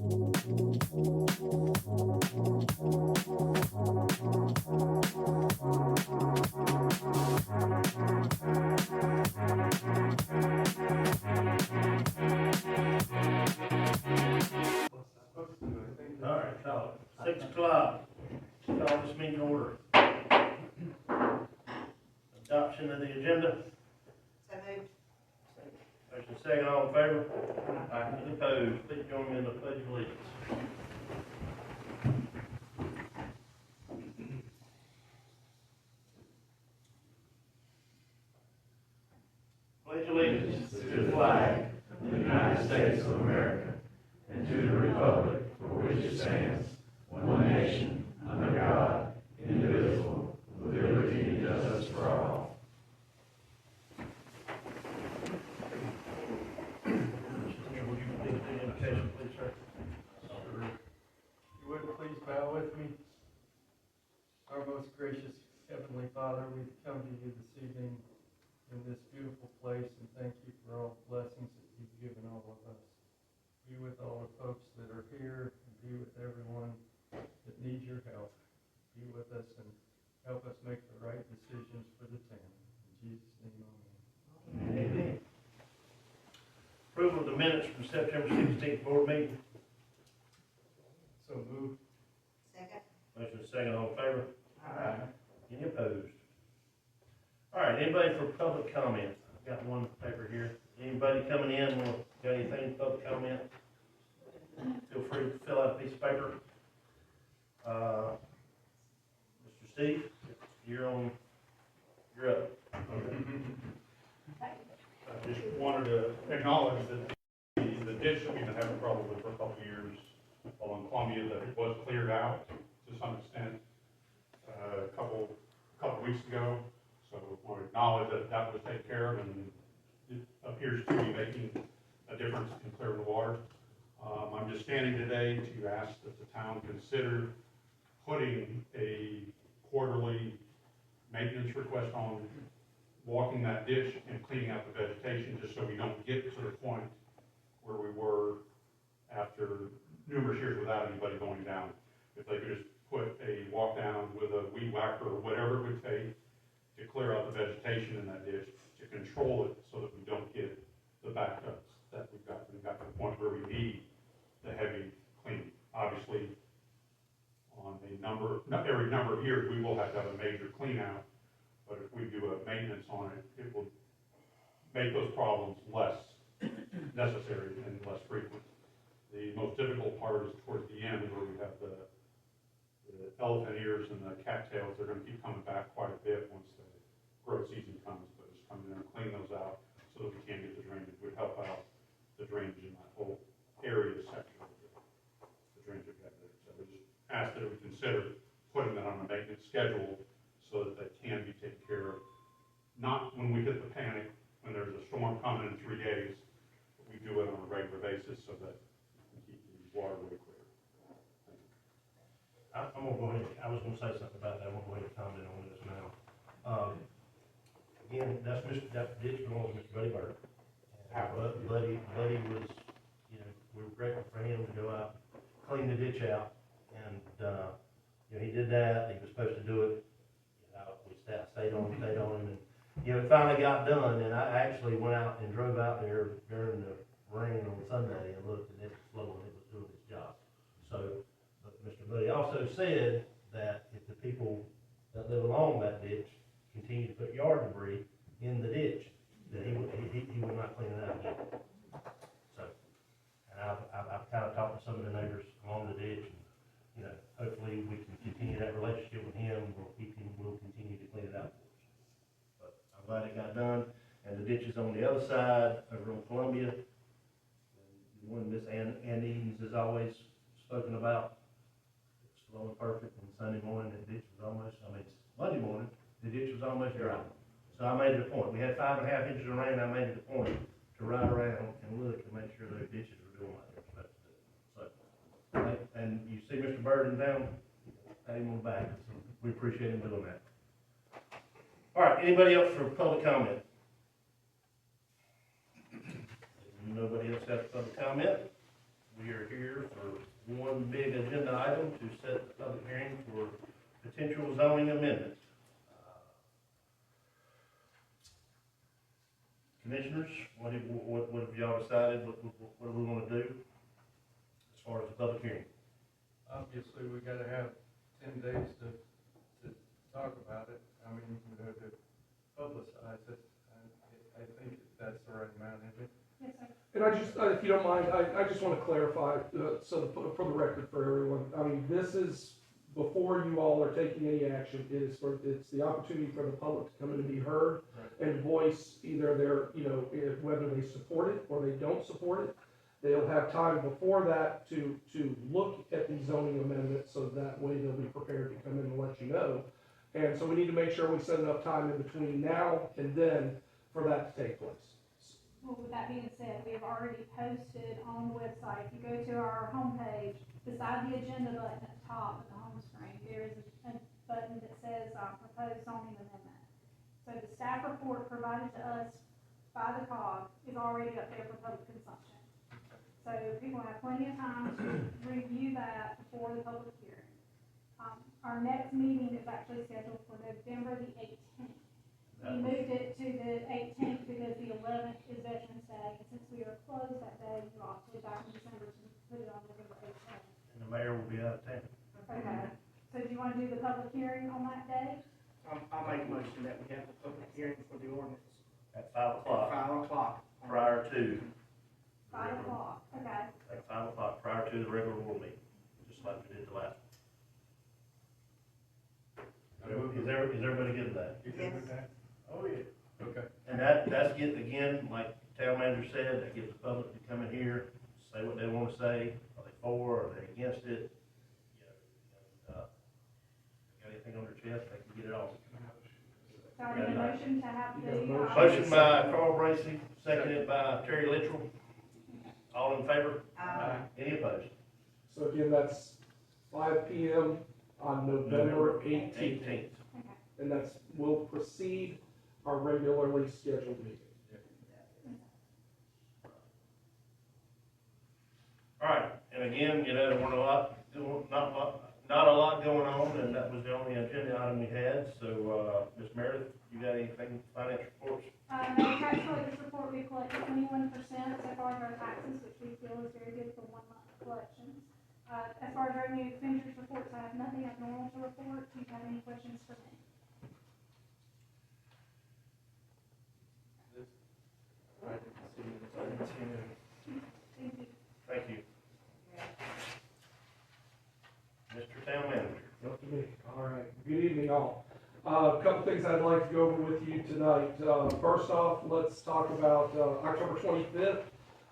All right, call it 6 o'clock. Call this meeting order. Adoption of the agenda. So moved. Motion second, all in favor? Aye. Any opposed? Please join me in the pledge of allegiance. Pledge allegiance to the flag of the United States of America and to the republic for which it stands, one nation, under God, indivisible, with liberty and justice for all. Would you please do the invocation, please, sir? You would please bow with me. Our most gracious Heavenly Father, we come to you this evening in this beautiful place and thank you for all the blessings that you've given all of us. Be with all the folks that are here and be with everyone that needs your help. Be with us and help us make the right decisions for the town. In Jesus' name, amen. Amen. Approval of the minutes from September 16th board meeting. So moved. Second. Motion second, all in favor? Aye. Any opposed? All right, anybody for public comment? I've got one paper here. Anybody coming in, got anything for public comment? Feel free to fill out a piece of paper. Mr. Steve, you're up. I just wanted to acknowledge that the ditch that we've been having trouble with for a couple of years along Columbia, that it was cleared out to some extent a couple weeks ago. So I want to acknowledge that that was taken care of, and it appears to be making a difference in clearing the water. I'm just standing today to ask that the town consider putting a quarterly maintenance request on walking that ditch and cleaning out the vegetation, just so we don't get to the point where we were after numerous years without anybody going down. If they could just put a walk down with a weed whacker or whatever it would take to clear out the vegetation in that ditch, to control it so that we don't get the backups that we've got. We've got to the point where we need the heavy cleaning. Obviously, on every number of years, we will have to have a major clean out. But if we do a maintenance on it, it will make those problems less necessary and less frequent. The most difficult part is towards the end, where we have the elephant ears and the cattails. They're going to keep coming back quite a bit once the growth season comes. But just come in and clean those out so that we can get the drainage. It would help out the drainage in that whole area section of the drainage we've got there. So we just ask that we consider putting that on a maintenance schedule, so that they can be taken care of. Not when we hit the panic, when there's a storm coming in 3 days, but we do it on a regular basis so that we keep the waterway clear. I'm gonna go ahead, I was gonna say something about that, I'm gonna go ahead and comment on this now. Again, that ditch belongs to Mr. Buddy Bird. Buddy was, we were grateful for him to go out, clean the ditch out, and, he did that, he was supposed to do it. We stayed on him, and, it finally got done, and I actually went out and drove out there during the rain on Sunday and looked, and it was flowing, it was doing its job. So, but Mr. Buddy also said that if the people that live along that ditch continue to put yard debris in the ditch, that he would not clean it out again. So, and I've kind of talked to some of the neighbors along the ditch, and, hopefully we can continue that relationship with him, we'll continue to clean it out. But I'm glad it got done, and the ditch is on the other side, over on Columbia. The one Miss Ann Edens has always spoken about. It's flowing perfect, and Sunday morning, the ditch was almost, it's Monday morning, the ditch was almost dry. So I made it a point, we had 5.5 inches of rain, I made it a point to ride around and look and make sure those ditches were doing what they were supposed to do. So, and you see Mr. Bird in town, pat him on the back, so we appreciate him doing that. All right, anybody else for public comment? Nobody else got public comment? We are here for one big agenda item to set the public hearing for potential zoning amendment. Commissioners, what have y'all decided, what do we want to do as far as the public hearing? Obviously, we gotta have 10 days to talk about it. I mean, to publicize it. I think that's the right amount, isn't it? Yes, sir. And I just, if you don't mind, I just want to clarify, so for the record for everyone, I mean, this is, before you all are taking any action, it's the opportunity for the public to come in and be heard Right. and voice either their, whether they support it or they don't support it. They'll have time before that to look at the zoning amendment, so that way they'll be prepared to come in and let you know. And so we need to make sure we set enough time in between now and then for that to take place. Well, with that being said, we have already posted on the website. If you go to our homepage, beside the agenda button at the top of the home screen, there is a button that says proposed zoning amendment. So the staff report provided to us by the COG is already up there for public consumption. So people have plenty of time to review that before the public hearing. Our next meeting is actually scheduled for November the 18th. We moved it to the 18th because the 11th is Veterans Day, and since we are closed that day, we opted back in December to put it on November 18th. And the mayor will be out of town. Okay, so do you want to do the public hearing on that day? I'll make a motion that we have the public hearing for the ordinance At 5 at o'clock, 5 o'clock. prior to. 5 o'clock, okay. At 5 o'clock, prior to the regular board meeting, just like we did the last. Is everybody good with that? You good with that? Oh, yeah. Okay. And that's getting, again, like town manager said, that gives the public to come in here, say what they want to say, are they for, are they against it? Got anything on their chest, they can get it off. So I need a motion to have You got a the. motion? Motion by Carl Bracy, seconded by Terry Littrell. All in favor? Any opposed? So again, that's 5 p.m. on November 18th. 18th. And will precede our regularly scheduled meeting. All right, and again, there weren't not a lot going on, and that was the only agenda item we had. So, Ms. Meredith, you got anything, finance reports? No, tax collectors report, we collected 21% so far of our taxes, which we feel is very good for 1 month of collections. As far as revenue expenditures reports, I have nothing abnormal to report. Do you have any questions for me? I didn't see it. Thank you. Thank you. Mr. Town Manager. Up to me. All right. Good evening, all. A couple things I'd like to go over with you tonight. First off, let's talk about October 25th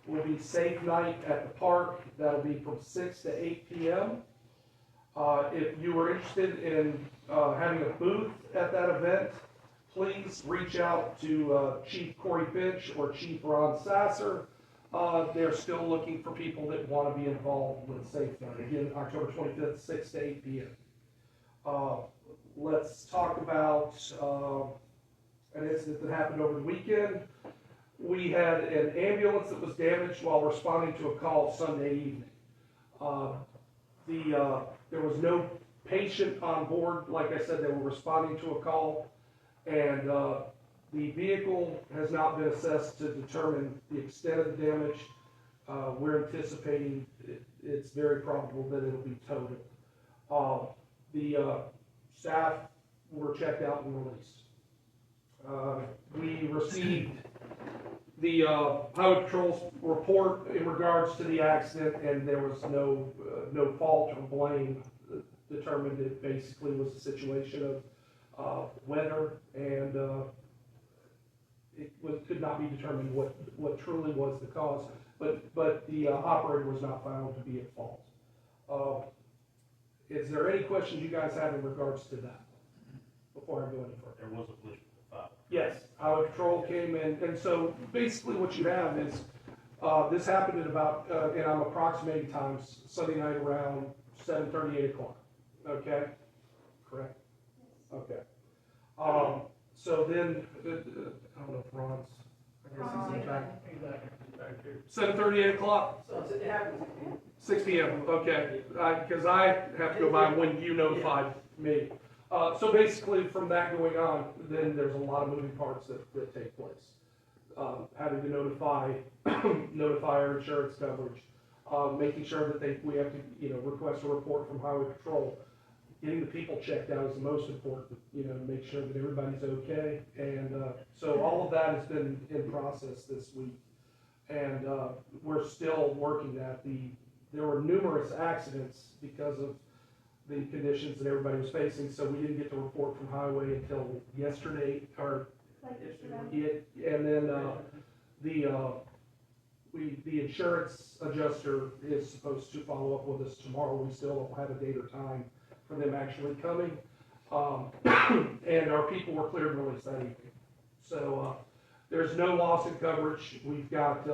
will be Safe Night at the park. That'll be from 6 to 8 p.m. If you are interested in having a booth at that event, please reach out to Chief Corey Finch or Chief Ron Sasser. They're still looking for people that want to be involved with Safe Night. Again, October 25th, 6 to 8 p.m. Let's talk about an incident that happened over the weekend. We had an ambulance that was damaged while responding to a call Sunday evening. There was no patient on board. Like I said, they were responding to a call, and the vehicle has not been assessed to determine the extent of the damage. We're anticipating it's very probable that it'll be totaled. The staff were checked out and released. We received the Highway Patrol's report in regards to the accident, and there was no fault or blame determined. It basically was a situation of weather, and could not be determined what truly was the cause. But the operator was not found to be at fault. Is there any questions you guys have in regards to that before I go any further? There was a collision with 5. Yes, Highway Patrol came in, and so basically what you have is, this happened at about, and I'm approximating times, Sunday night around 7:30, 8 o'clock, okay? Correct? Okay. So then, I don't know if Ron's, I guess he's in back. 7:30, 8 o'clock? So it happens 6 PM, okay, because I have to go by when you notified me. So basically, from that going on, then there's a lot of moving parts that take place. Having to notify our insurance coverage, making sure that we have to, request a report from Highway Patrol. Getting the people checked out is the most important, to make sure that everybody's okay. And so all of that has been in process this week. And we're still working that. There were numerous accidents because of the conditions that everybody was facing, so we didn't get the report from Highway until yesterday, and then the insurance adjuster is supposed to follow up with us tomorrow. We still don't have a date or time for them actually coming, and our people were cleared and released that evening. So there's no loss in coverage. We've got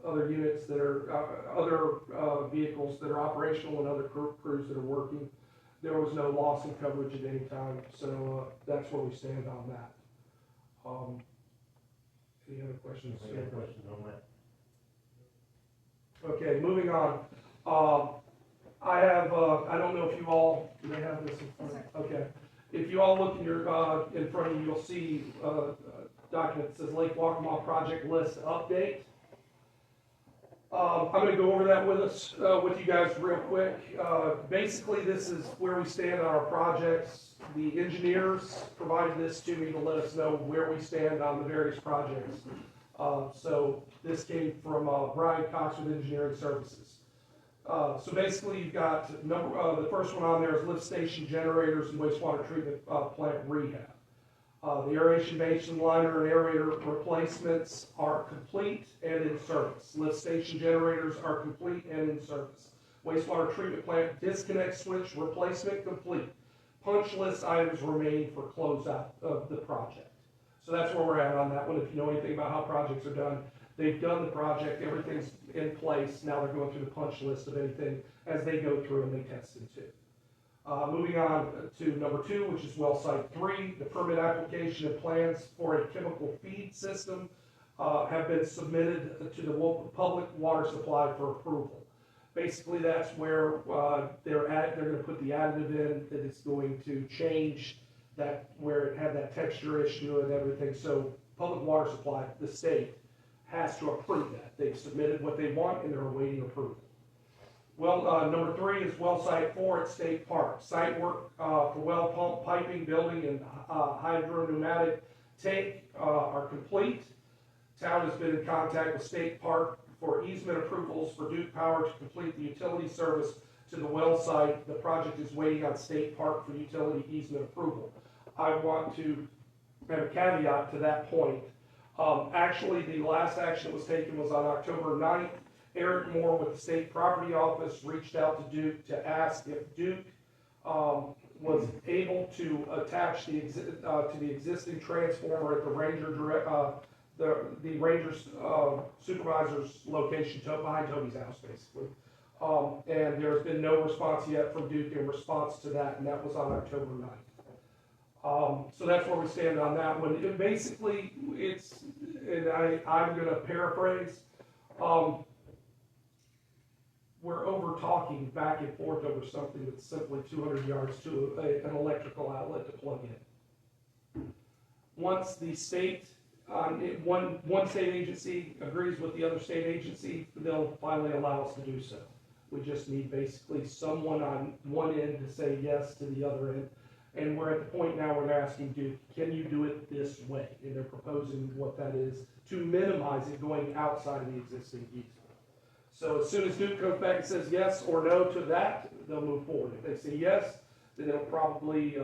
other units that are, other vehicles that are operational and other crews that are working. There was no loss in coverage at any time, so that's where we stand on that. Any other questions? Any other questions on that? Okay, moving on. I have, I don't know if you all, do they have this in front? Yes, Okay. If you all look in your, in front of you, you'll see a document that says Lake Waccamaw Project List Update. I'm going to go over that with you guys real quick. Basically, this is where we stand on our projects. The engineers provided this to me to let us know where we stand on the various projects. So this came from Brian Cox with Engineering Services. So basically, you've got the first one on there is lift station generators and wastewater treatment plant rehab. The aeration basin liner and aerator replacements are complete and in service. Lift station generators are complete and in service. Wastewater treatment plant disconnect switch replacement complete. Punch list items remain for closeout of the project. So that's where we're at on that one. If you know anything about how projects are done, they've done the project, everything's in place. Now they're going through the punch list of anything as they go through and they test it too. Moving on to number 2, which is well site 3, the permit application and plans for a chemical feed system have been submitted to the public water supply for approval. Basically, that's where they're going to put the additive in that is going to change that, where it had that texture issue and everything. So public water supply, the state, has to approve that. They've submitted what they want and they're awaiting approval. Well, number 3 is well site 4 at State Park. Site work for well pump, piping, building, and hydro-pneumatic tank are complete. Town has been in contact with State Park for easement approvals for Duke Power to complete the utility service to the well site. The project is waiting on State Park for utility easement approval. I want to have a caveat to that point. Actually, the last action that was taken was on October 9th. Eric Moore with the State Property Office reached out to Duke to ask if Duke was able to attach to the existing transformer at the Rangers supervisor's location behind Toby's house, basically. And there's been no response yet from Duke in response to that, and that was on October 9th. So that's where we stand on that one. And basically, and I'm going to paraphrase, we're over talking back and forth over something that's simply 200 yards to an electrical outlet to plug in. Once the state, one state agency agrees with the other state agency, they'll finally allow us to do so. We just need basically someone on one end to say yes to the other end. And we're at the point now where they're asking Duke, can you do it this way? And they're proposing what that is to minimize it going outside of the existing easement. So as soon as Duke comes back and says yes or no to that, they'll move forward. If they say yes, then they'll probably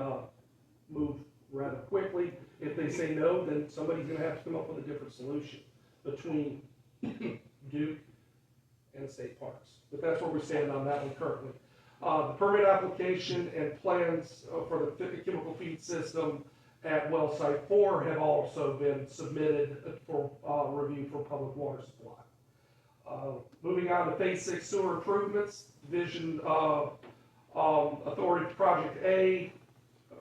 move rather quickly. If they say no, then somebody's going to have to come up with a different solution between Duke and the state parks. But that's where we stand on that one currently. The permit application and plans for the chemical feed system at well site 4 have also been submitted for review for public water supply. Moving on to Phase 6 sewer improvements, Division Authority Project A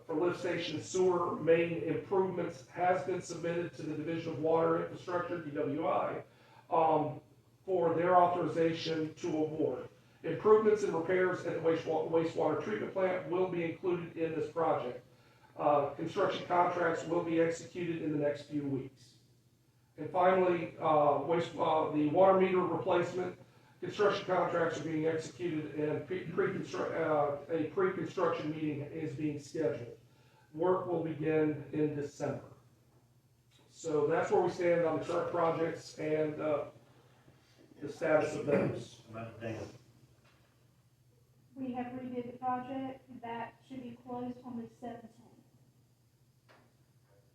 for lift station sewer main improvements has been submitted to the Division of Water Infrastructure, DWI, for their authorization to award. Improvements and repairs at the wastewater treatment plant will be included in this project. Construction contracts will be executed in the next few weeks. And finally, the water meter replacement, construction contracts are being executed and a pre-construction meeting is being scheduled. Work will begin in December. So that's where we stand on the current projects and the status of those. About the dam. We have redid the project, that should be closed on the 17th.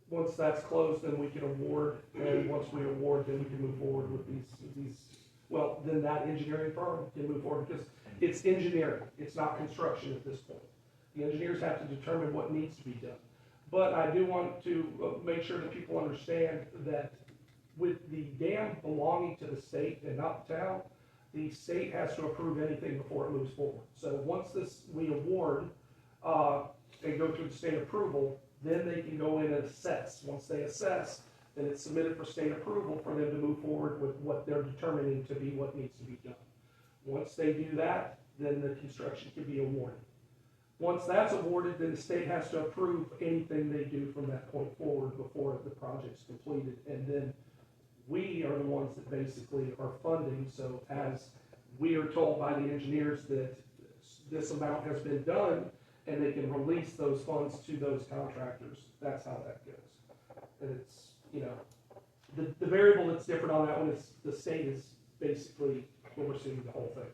Once that's closed, then we can award, and once we award, then we can move forward with these, well, then that engineering firm can move forward, because it's engineering, it's not construction at this point. The engineers have to determine what needs to be done. But I do want to make sure that people understand that with the dam belonging to the state and not the town, the state has to approve anything before it moves forward. So once we award, and go through the state approval, then they can go in and assess. Once they assess, then it's submitted for state approval for them to move forward with what they're determining to be what needs to be done. Once they do that, then the construction can be awarded. Once that's awarded, then the state has to approve anything they do from that point forward before the project's completed. And then we are the ones that basically are funding. So as we are told by the engineers that this amount has been done, and they can release those funds to those contractors, that's how that goes. And it's, you know, the variable that's different on that one is the state is basically overseeing the whole thing.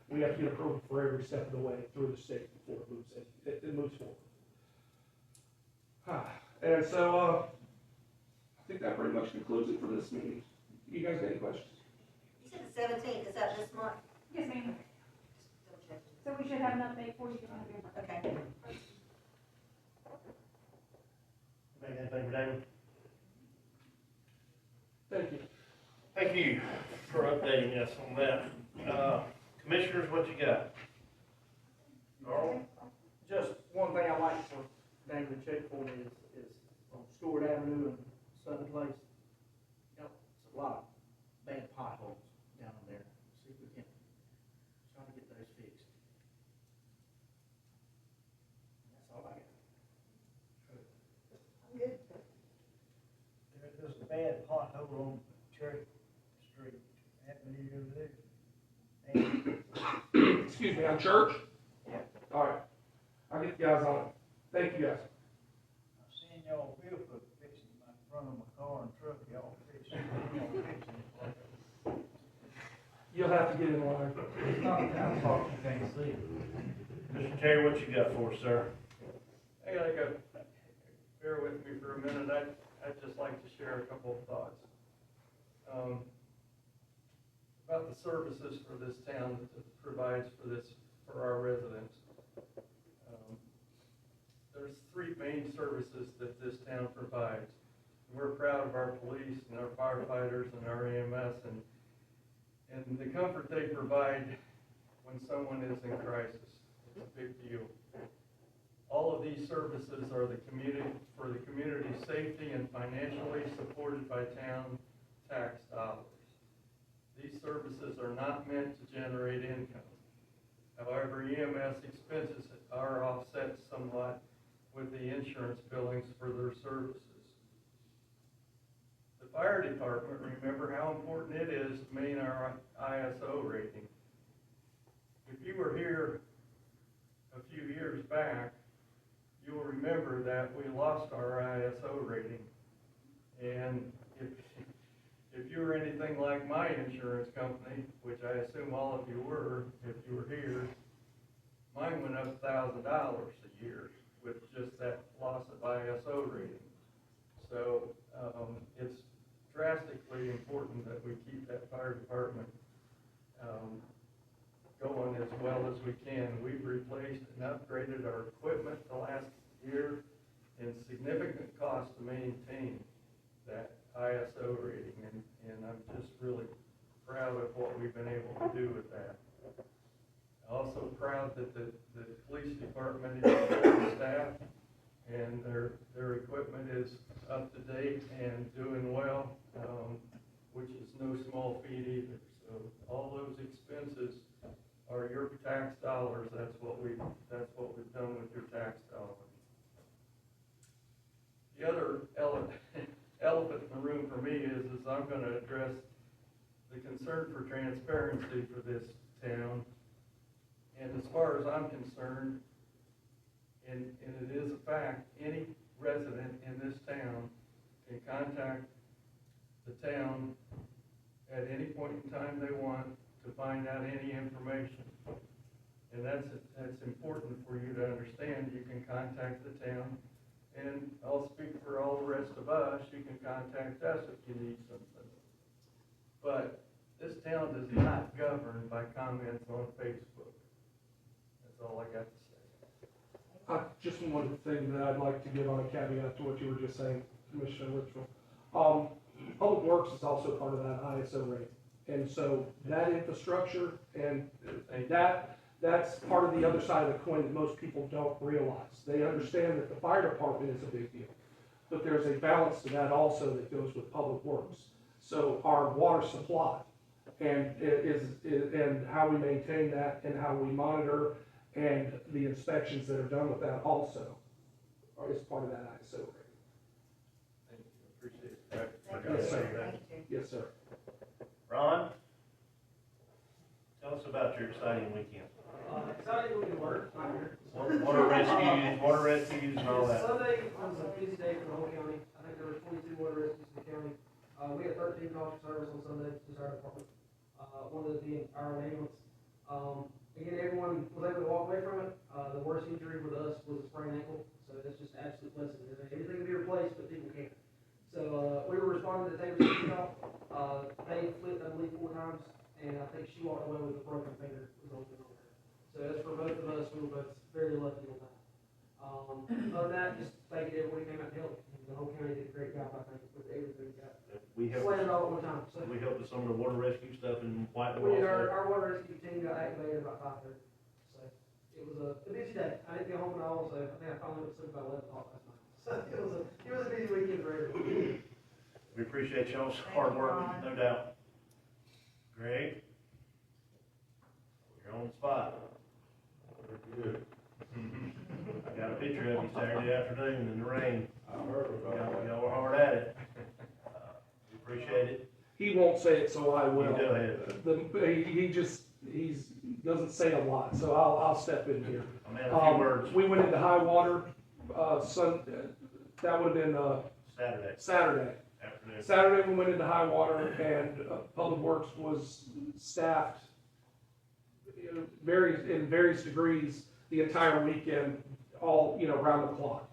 We have to get approval for every step of the way through the state before it moves forward. And so, I think that pretty much concludes it for this meeting. You guys got any questions? You said the 17th, is that this month? Yes, ma'am. Double check. So we should have an update for you in November. Okay. Make anything for David? Thank you. Thank you for updating us on that. Commissioners, what you got? Carl? Just one thing I like for David to check for me is on Stewart Avenue and Sutton Place. You know, it's a lot of bad potholes down there. See if we can try to get those fixed. That's all I got. I'm good. There's a bad pothole on Cherry Street, Avenue over there. And Excuse me, on Church? Yeah. All right. I'll get you guys on it. Thank you, guys. I've seen y'all wheel foot fixing my front of my car and truck, y'all fixing it. You'll have to get in line. It's not that far, you can't see it. Mr. Terry, what you got for us, sir? Hey, bear with me for a minute, I'd just like to share a couple of thoughts. About the services for this town that it provides for our residents. There's three main services that this town provides. We're proud of our police and our firefighters and our EMS and the comfort they provide when someone is in crisis. It's a big deal. All of these services are for the community's safety and financially supported by town tax dollars. These services are not meant to generate income. However, EMS expenses are offset somewhat with the insurance billings for their services. The fire department, remember how important it is to maintain our ISO rating. If you were here a few years back, you will remember that we lost our ISO rating. And if you were anything like my insurance company, which I assume all of you were, if you were here, mine went up $1,000 a year with just that loss of ISO rating. So it's drastically important that we keep that fire department going as well as we can. We've replaced and upgraded our equipment the last year and significant cost to maintain that ISO rating, and I'm just really proud of what we've been able to do with that. Also proud that the police department is fully staffed and their equipment is up to date and doing well, which is no small feat either. So all those expenses are your tax dollars. That's what we've done with your tax dollars. The other elephant in the room for me is I'm gonna address the concern for transparency for this town. And as far as I'm concerned, and it is a fact, any resident in this town can contact the town at any point in time they want to find out any information. And that's important for you to understand. You can contact the town, and I'll speak for all the rest of us, you can contact us if you need something. But this town is not governed by comments on Facebook. That's all I got to say. Just one thing that I'd like to give on a caveat to what you were just saying, Commissioner Richfield. Public Works is also part of that ISO rating. And so that infrastructure and that's part of the other side of the coin that most people don't realize. They understand that the fire department is a big deal, but there's a balance to that also that goes with Public Works. So our water supply and and how we maintain that and how we monitor and the inspections that are done with that also is part of that ISO rating. Thank you, appreciate it. Yes, sir. Thank you. Yes, sir. Ron, tell us about your exciting weekend. Exciting looking work, I'm here. Water rescues and all that. Sunday was a busy day for the whole county. I think there were 22 water rescues in the county. We had 13 calls for service on Sunday, just our department. One of those being our own ambulance. Again, everyone was able to walk away from it. The worst injury with us was a sprained ankle, so that's just an absolute blessing. Everything can be replaced, but people can't. So we were responding to the Taylor call. They flipped, I believe, 4 times, and I think she walked away with a broken finger. So as for both of us, we were both very lucky on that. Other than that, just thanking everyone who came out to help. The whole county did a great job, I think, with everything we got. We helped, Slammed it all at one time. So we helped with some of the water rescue stuff in we Whitewell. did our water rescue team got activated about 5:30. So it was a busy day. I didn't get home at all, so I think I finally went to sleep about 11 o'clock last night. So it was a busy weekend for everyone. We appreciate y'all's hard work, no doubt. Greg, you're on the spot. Good. I got a picture of you Saturday afternoon in the rain. I heard about Y'all were hard at it. We appreciate it. He won't say it, so I will. You go ahead. He doesn't say a lot, so I'll step in here. I mean, a few words. We went into high water, that would have been, Saturday. Afternoon. Saturday we went into high water and Public Works was staffed in various degrees the entire weekend, all, around the clock.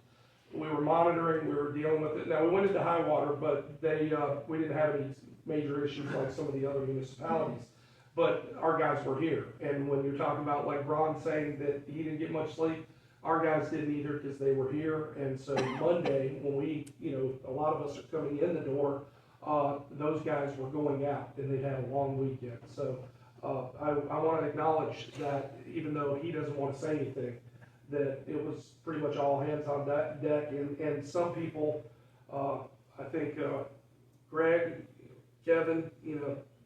We were monitoring, we were dealing with it. Now, we went into high water, but we didn't have any major issues like some of the other municipalities. But our guys were here. And when you're talking about, like Ron saying that he didn't get much sleep, our guys didn't either because they were here. And so Monday, when we, a lot of us are coming in the door, those guys were going out and they had a long weekend. So I want to acknowledge that even though he doesn't want to say anything, that it was pretty much all hands on deck. And some people, I think Greg, Kevin,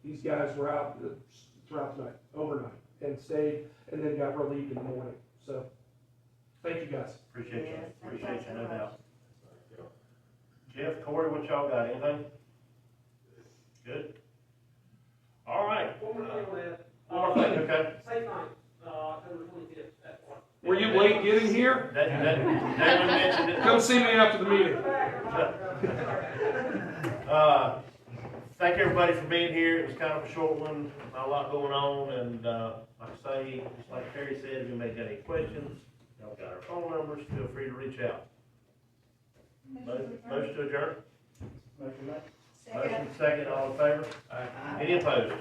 these guys were out throughout the night, overnight, and stayed, and then got relieved in the morning. So, thank you guys. Appreciate you. Yes, Appreciate you, no thanks so doubt. Jeff, Corey, what y'all got? Anything? Good? All right. One more thing on that. One more thing, okay. Safe night, October 25th at 1. Were you late getting here? David mentioned it. Come see me after the meeting. Thank everybody for being here. It was kind of a short one, not a lot going on, and like I say, just like Terry said, if anybody got any questions, y'all got our phone numbers, feel free to reach out. Motion to adjourn? Second. Motion second, all in favor? Any opposed?